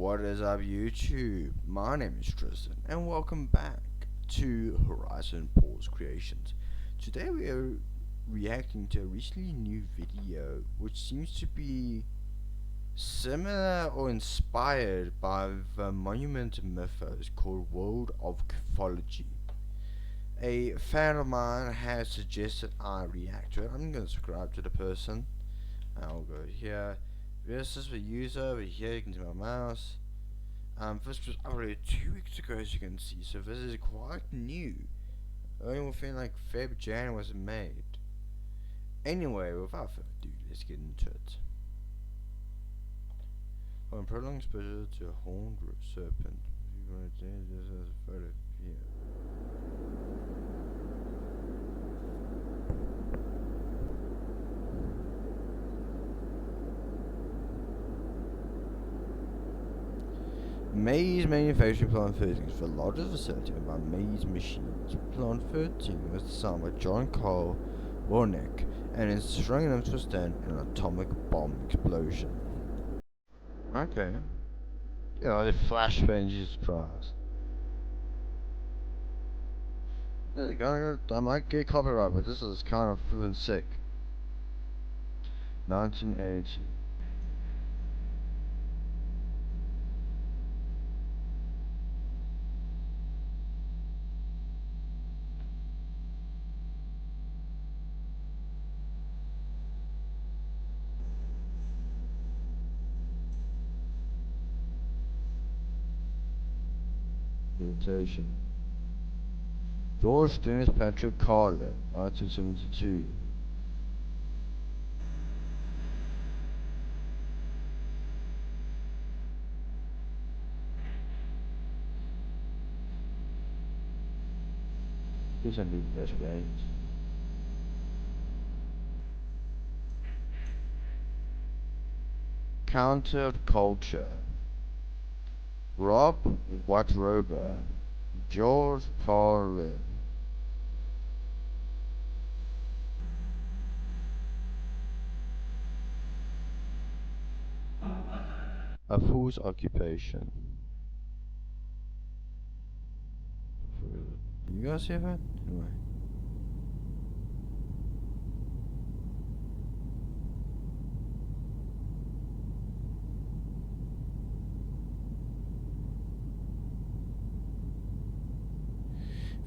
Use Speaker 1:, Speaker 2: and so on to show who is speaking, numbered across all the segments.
Speaker 1: What is up, YouTube? My name is Tristan, and welcome back to Horizon Pause Creations. Today we are reacting to a recently new video which seems to be similar or inspired by the monument mythos called World of Cthology. A fan of mine has suggested I react to it. I'm going to subscribe to the person. I'll go here. This is the user. Over here you can see my mouse. This was uploaded 2 weeks ago, as you can see, so this is quite new. Only within like Feb, Jan was it made. Anyway, without further ado, let's get into it. On prolonged exposure to a horned serpent. If you want to change this as a photo here. Maze Manufacturing Plant 13 is the largest facility owned by Maze Machines. Plant 13 was designed by John Carl Warnick and is strong enough to withstand an atomic bomb explosion. Okay. Yeah, the flashbang is surprised. I might get copyright, but this is kind of proven sick. 1980. Invitation. George Dennis Patrick Carter, 1972. Here's a new investigate. Counterculture. Rob Watrober, George Carlin. A fool's occupation. You guys see that? Anyway.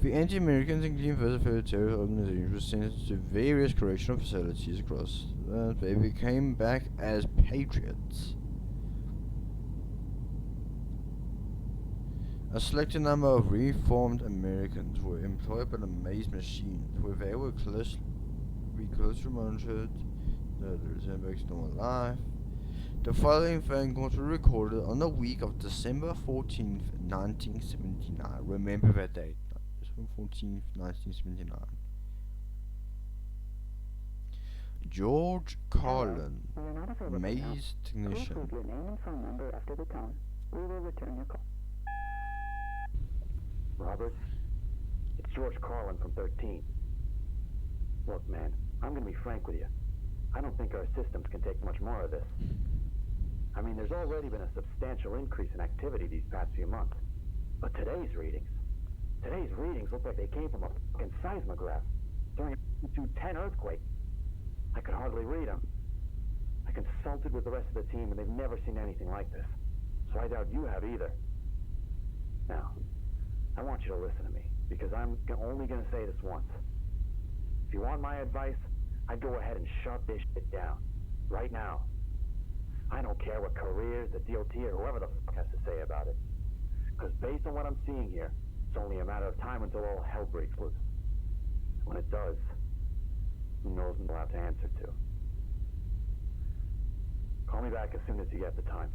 Speaker 1: The anti-Americans, including first terrorist organizations, were sent to various correctional facilities across that they became back as patriots. A selected number of reformed Americans were employed by the Maze Machines, where they were closely monitored to resemble normal life. The following phone calls were recorded on the week of December 14th, 1979. Remember that date. December 14th, 1979. George Carlin, Maze technician.
Speaker 2: Please leave your name and phone number after the tone. We will return your call.
Speaker 3: Robert, it's George Carlin from 13. Look, man, I'm gonna be frank with you. I don't think our systems can take much more of this. I mean, there's already been a substantial increase in activity these past few months. But today's readings look like they came from a fucking seismograph during a 210 earthquake. I could hardly read them. I consulted with the rest of the team and they've never seen anything like this. So I doubt you have either. Now, I want you to listen to me, because I'm only going to say this once. If you want my advice, I'd go ahead and shut this shit down. Right now. I don't care what careers, the DOT, or whoever the fuck has to say about it. Because based on what I'm seeing here, it's only a matter of time until all hell breaks loose. When it does, who knows what we'll have to answer to. Call me back as soon as you get the time.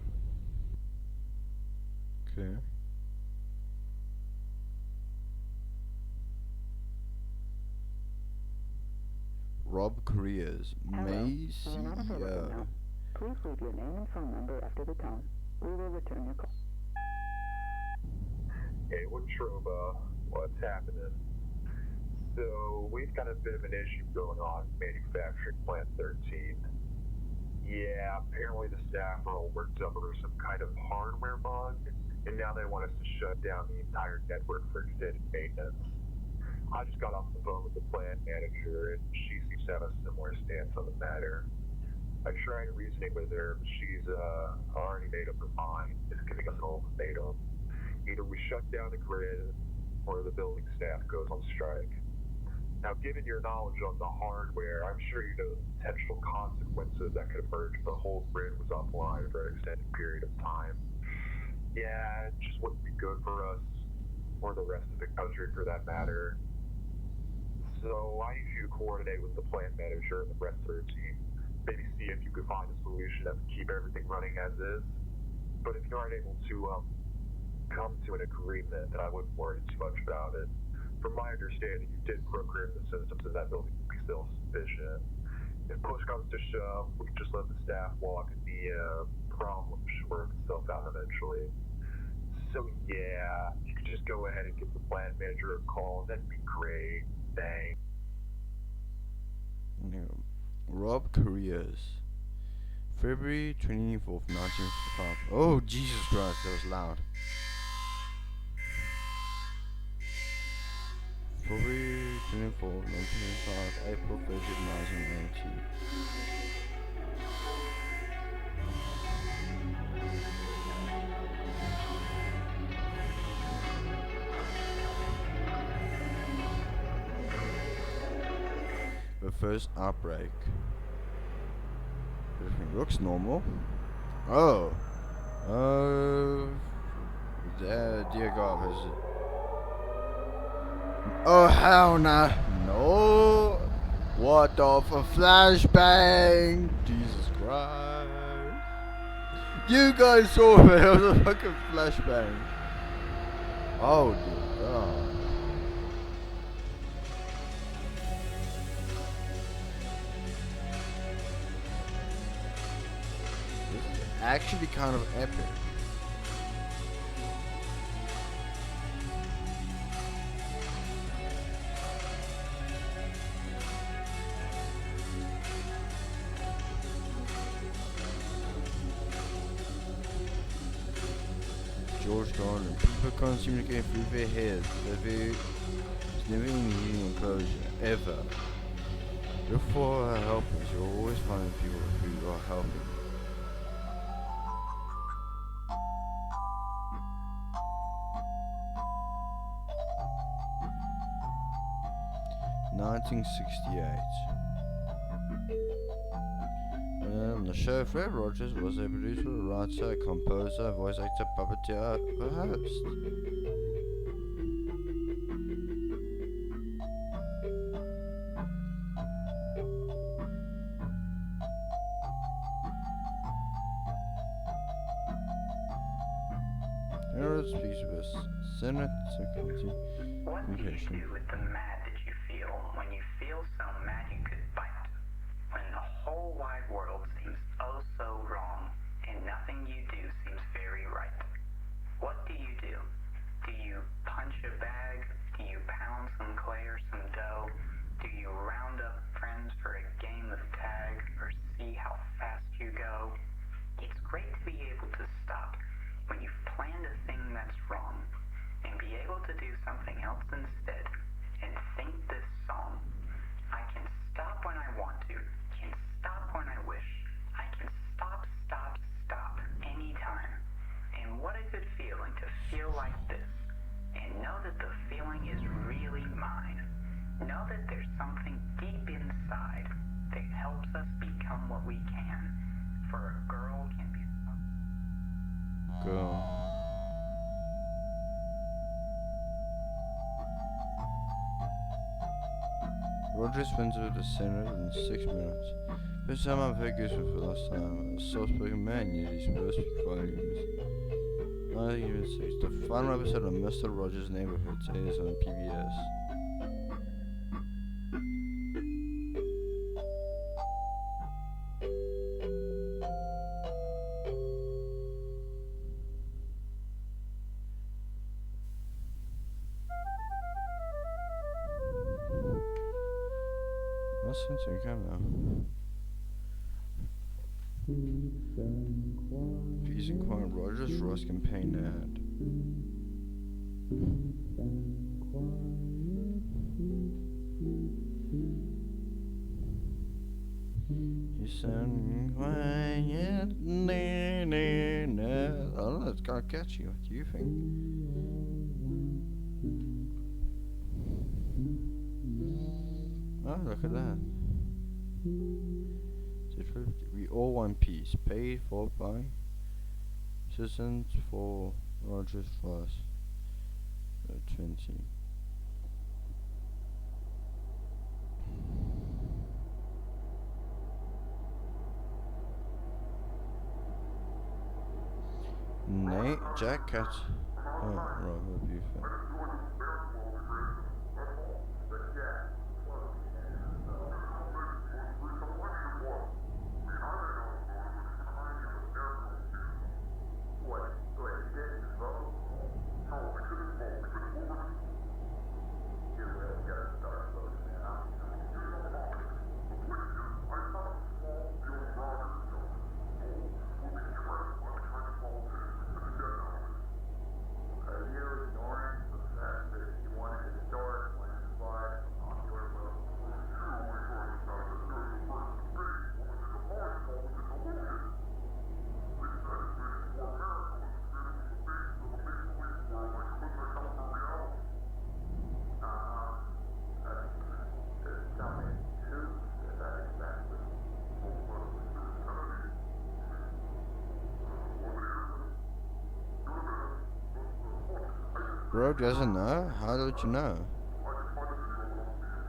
Speaker 1: Okay. Rob Careers, Maze
Speaker 2: We are not available
Speaker 1: CEO.
Speaker 2: now. Please leave your name and phone number after the tone. We will return your call.
Speaker 4: Hey, what's what's happening? So, we've got a bit of an issue going on manufacturing plant 13. Yeah, apparently the staff are all worked up over some kind of hardware mod and now they want us to shut down the entire network for extended maintenance. I just got off the phone with the plant manager, and she seems to have a similar stance on the matter. I tried reasoning with her, but she's already made up her mind. It's giving us an ultimatum. Either we shut down the grid, or the building staff goes on strike. Now, given your knowledge on the hardware, I'm sure you know the potential consequences that could emerge if the whole grid was offline for an extended period of time. Yeah, it just wouldn't be good for us, or the rest of the country for that matter. So I need you to coordinate with the plant manager and the rest of her team. Maybe see if you could find a solution that would keep everything running as is. But if you aren't able to come to an agreement, then I wouldn't worry too much about it. From my understanding, you did program the systems in that building to be self-sufficient. If push comes to shove, we can just let the staff walk and the problem should work itself out eventually. So yeah, you could just go ahead and give the plant manager a call, that'd be great. Thanks.
Speaker 1: Yeah. Rob Careers. February 24th, 1955. Oh, Jesus Christ, that was loud. February 24th, 1955, April 30th, 1980. The first outbreak. Everything looks normal. Oh. Dear God, is it? Oh, hell no. No. What the for flashbang? Jesus Christ. You guys saw it. It was a fucking flashbang. Oh, dear God. Actually kind of epic. George Gardner. People can't seem to get through their heads. There's never any healing enclosure. Ever. Before helpers, you'll always find people who are helping. The show, Fred Rogers was a producer, writer, composer, voice actor, puppeteer, the host. Harold speaks with Senate Security
Speaker 5: What do you
Speaker 1: Communication.
Speaker 5: do with the mad that you feel when you feel so mad you could bite? When the whole wide world seems oh so wrong and nothing you do seems very right? What do? Do you punch a bag? Do you pound some clay or some dough? Do you round up friends for a game of tag or see how fast you go? It's great to be able to stop when you've planned a thing that's wrong and be able to do something else instead and think this song. I can stop when I want to, can stop when I wish. I can stop anytime. And what a good feeling to feel like this and know that the feeling is really mine. Know that there's something deep inside that helps us become what we can. For a girl can be
Speaker 1: Girl. Roger spends with the Senate in 6 minutes. This time I've heard Goose for the last time. A soft-spoken man usually supposed to speak volumes. 1986. The final episode of Mr. Rogers' Neighborhood airs on PBS. What's into camera? Peace and quiet. Rogers, Ross campaign ad. You sound quiet. Oh, that's kind of catchy. What do you think? Oh, look at that. We all want peace. Paid for by citizens for Rogers Plus 20. Nate, Jack Cat. Oh, right, what do you think? Bro doesn't know? How did you know?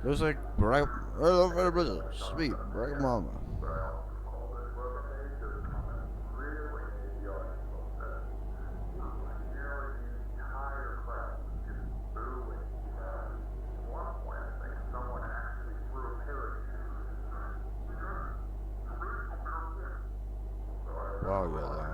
Speaker 1: There's like bright, sweet, bright mama. Wow, you're loud.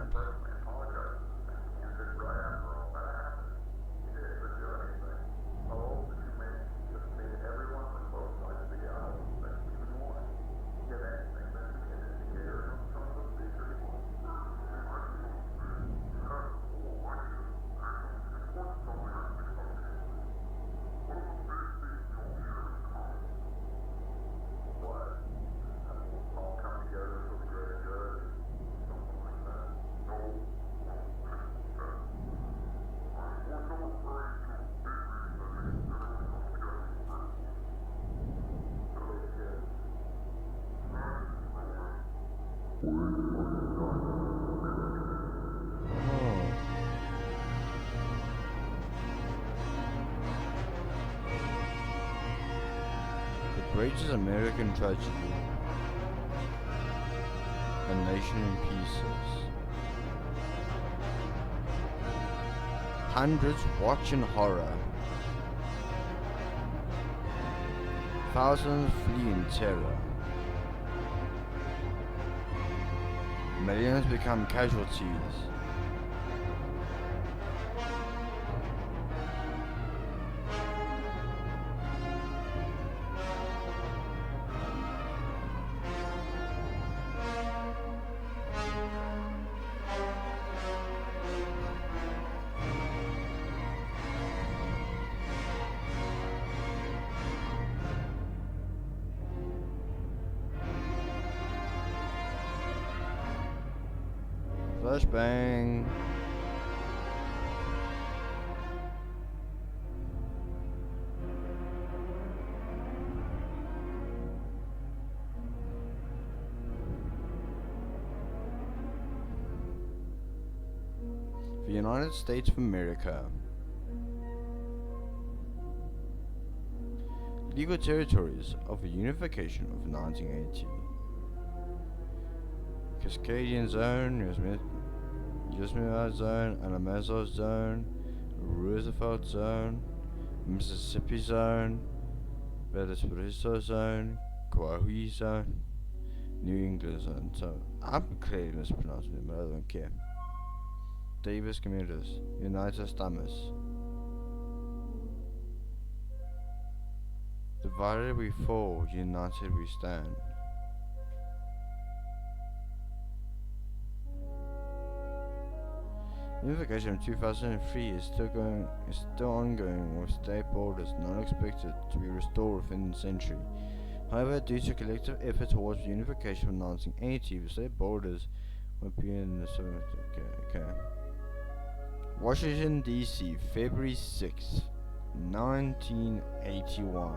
Speaker 1: The greatest American tragedy. A nation in pieces. Hundreds watch in horror. Thousands flee in terror. Millions become casualties. Flashbang. The United States of America. Legal territories of the Unification of 1980. Cascadian Zone, Yosemite Zone, Alamazoo Zone, Roosevelt Zone, Mississippi Zone, Valparaiso Zone, Kauai Zone, New England Zone. So I'm clearly mispronouncing it, but I don't care. Davis Commuters, United States. Divided we fall, united we stand. Unification of 2003 is still ongoing, with state borders not expected to be restored within the century. However, due to collective effort towards unification of 1980, the state borders will be in the okay. Washington D.C., February 6th, 1981.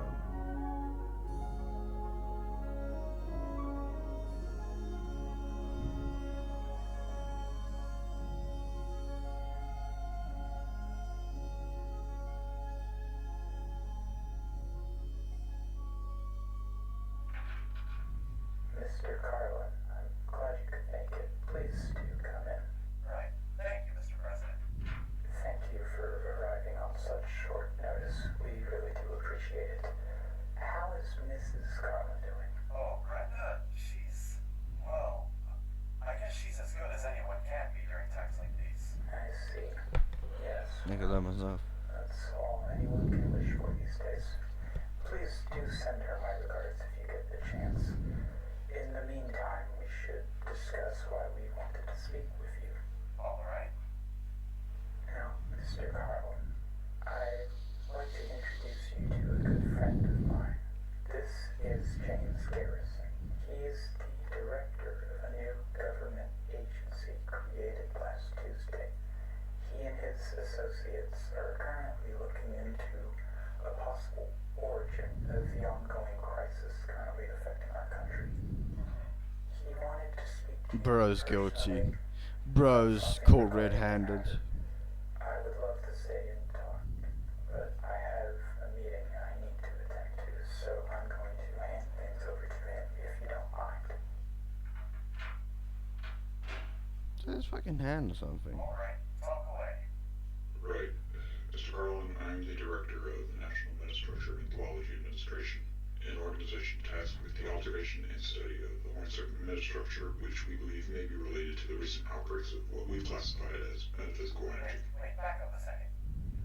Speaker 6: Mr. Carlin, I'm glad you could make it. Please do come in.
Speaker 7: Right. Thank you, Mr. President.
Speaker 6: Thank you for arriving on such short notice. We really do appreciate it. How is Mrs. Carlin doing?
Speaker 7: Oh, Brenda, she's, well, I guess she's as good as anyone can be during times like these.
Speaker 6: I see. Yes.
Speaker 1: I can let myself.
Speaker 6: That's all anyone can wish for these days. Please do send her my regards if you get the chance. In the meantime, we should discuss why we wanted to speak with you.
Speaker 7: All right.
Speaker 6: Now, Mr. Carlin, I'd like to introduce you to a good friend of mine. This is James Garrison. He's the director of a new government agency created last Tuesday. He and his associates are currently looking into a possible origin of the ongoing crisis currently affecting our country. He wanted to speak to you
Speaker 1: Bro's
Speaker 6: personally.
Speaker 1: guilty. Bro's caught red-handed.
Speaker 6: I would love to stay and talk, but I have a meeting I need to attend to, so I'm going to hand things over to him if you don't mind.
Speaker 1: His fucking hand or something.
Speaker 7: All right. Talk away.
Speaker 8: Right. Mr. Carlin, I'm the director of the National Metastructure and Cthology Administration, an organization tasked with the observation and study of the horn-circuit metastructure, which we believe may be related to the recent outbreaks of what we've classified as metaphysical energy.
Speaker 7: Wait, back up a second.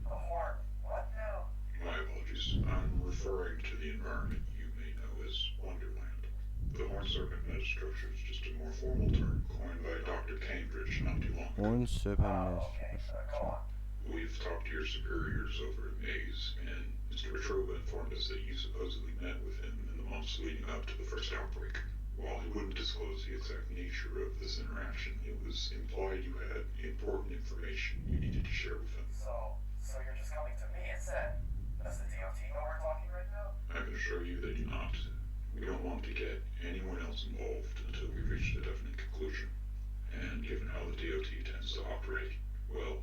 Speaker 7: The horn, what now?
Speaker 8: My apologies. I'm referring to the environment you may know as Wonderland. The horn-circuit metastructure is just a more formal term coined by Dr. Cambridge not too long ago.
Speaker 1: One serpent
Speaker 7: Okay, go on.
Speaker 8: We've talked to your superiors over at Maze, and Mr. Petrova informed us that you supposedly met with him in the months leading up to the first outbreak. While he wouldn't disclose the exact nature of this interaction, it was implied you had important information you needed to share with him.
Speaker 7: So you're just coming to me instead? Does the DOT know we're talking right now?
Speaker 8: I can assure you they do not. We don't want to get anyone else involved until we've reached a definite conclusion. And given how the DOT tends to operate, well,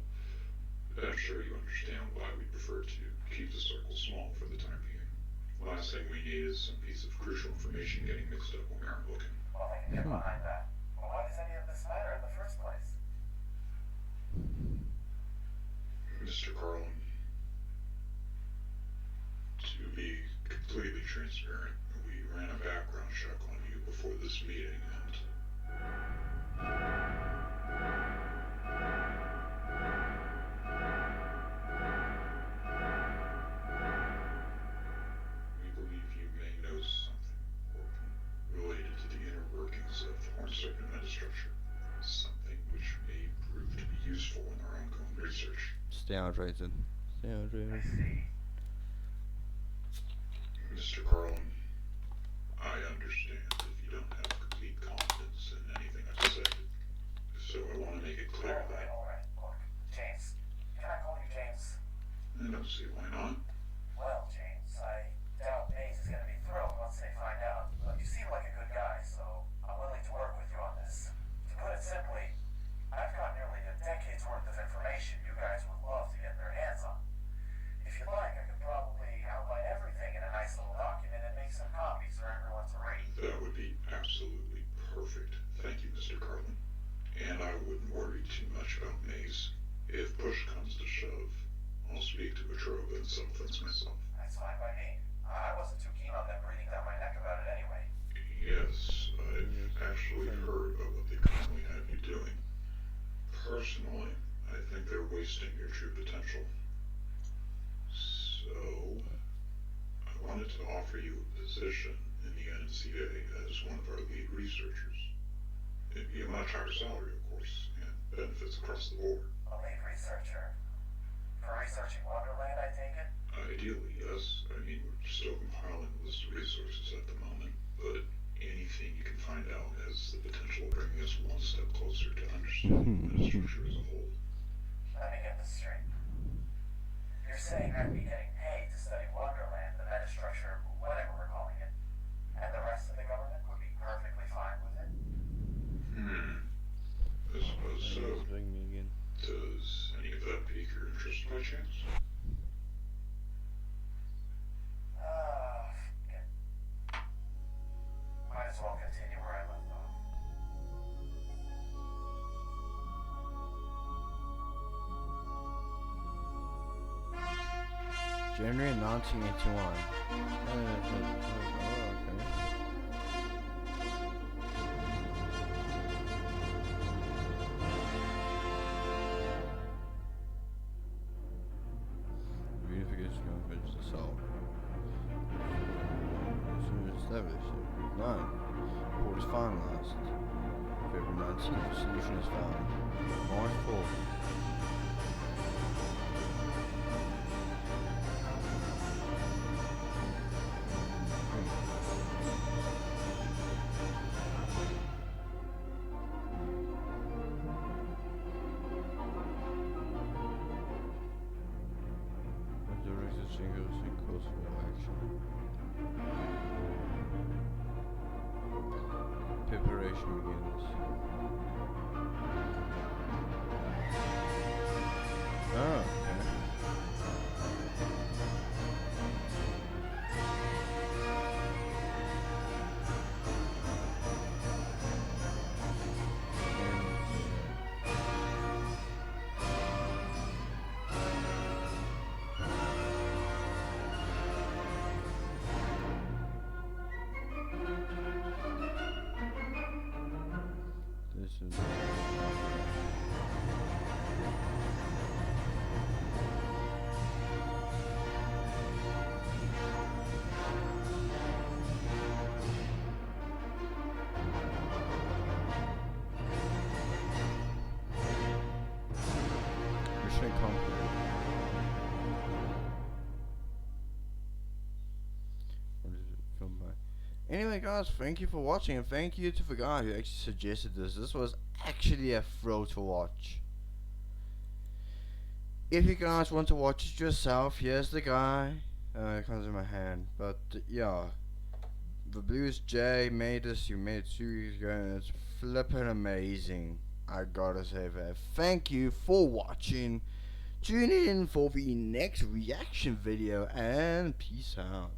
Speaker 8: I'm sure you understand why we prefer to keep the circle small for the time being. Last thing we need is some piece of crucial information getting mixed up when we aren't looking.
Speaker 7: Well, I can get behind that. But why does any of this matter in the first place?
Speaker 8: Mr. Carlin, to be completely transparent, we ran a background check on you before this meeting, and we believe you may know something important related to the inner workings of the horn-circuit metastructure, something which may prove to be useful in our ongoing research.
Speaker 1: Stay hydrated. Stay hydrated.
Speaker 8: Mr. Carlin, I understand if you don't have complete confidence in anything I've said, so I want to make it clear that
Speaker 7: All right. Look, James. Can I call you James?
Speaker 8: I don't see why not.
Speaker 7: Well, James, I doubt Maze is going to be thrilled once they find out. But you seem like a good guy, so I'm willing to work with you on this. To put it simply, I've got nearly a decade's worth of information you guys would love to get their hands on. If you'd like, I could probably outline everything in a nice little document and make some copies for everyone to read.
Speaker 8: That would be absolutely perfect. Thank you, Mr. Carlin. And I wouldn't worry too much about Maze. If push comes to shove, I'll speak to Petrova and settle things myself.
Speaker 7: That's fine by me. I wasn't too keen on them breathing down my neck about it anyway.
Speaker 8: Yes, I've actually heard about what they currently have you doing. Personally, I think they're wasting your true potential. So, I wanted to offer you a position in the NCA as one of our lead researchers. It'd be a much higher salary, of course, and benefits across the board.
Speaker 7: A lead researcher. For researching Wonderland, I take it?
Speaker 8: Ideally, yes. I mean, we're still compiling a list of resources at the moment, but anything you can find out has the potential of bringing us one step closer to understanding the structure as a whole.
Speaker 7: Let me get this straight. You're saying I'd be getting paid to study Wonderland, the metastructure, whatever we're calling it, and the rest of the government would be perfectly fine with it?
Speaker 8: I suppose so.
Speaker 1: Ring me again.
Speaker 8: Does any of that pique your interest by chance?
Speaker 7: F it. Might as well continue where I left off.
Speaker 1: January 1981. Unification of Village to Solve. Soon established. 9. Report is finalized. February 19th. Solution is found. March 4th. Preparation begins. Oh, okay. This is mission complete. What is it filmed by? Anyway, guys, thank you for watching, and thank you to the guy who actually suggested this. This was actually a thrill to watch. If you guys want to watch it yourself, here's the guy. It comes in my hand, but yeah, the Blues J made this. You made it 2 years ago, and it's flippin' amazing. I gotta say that. Thank you for watching. Tune in for the next reaction video, and peace out.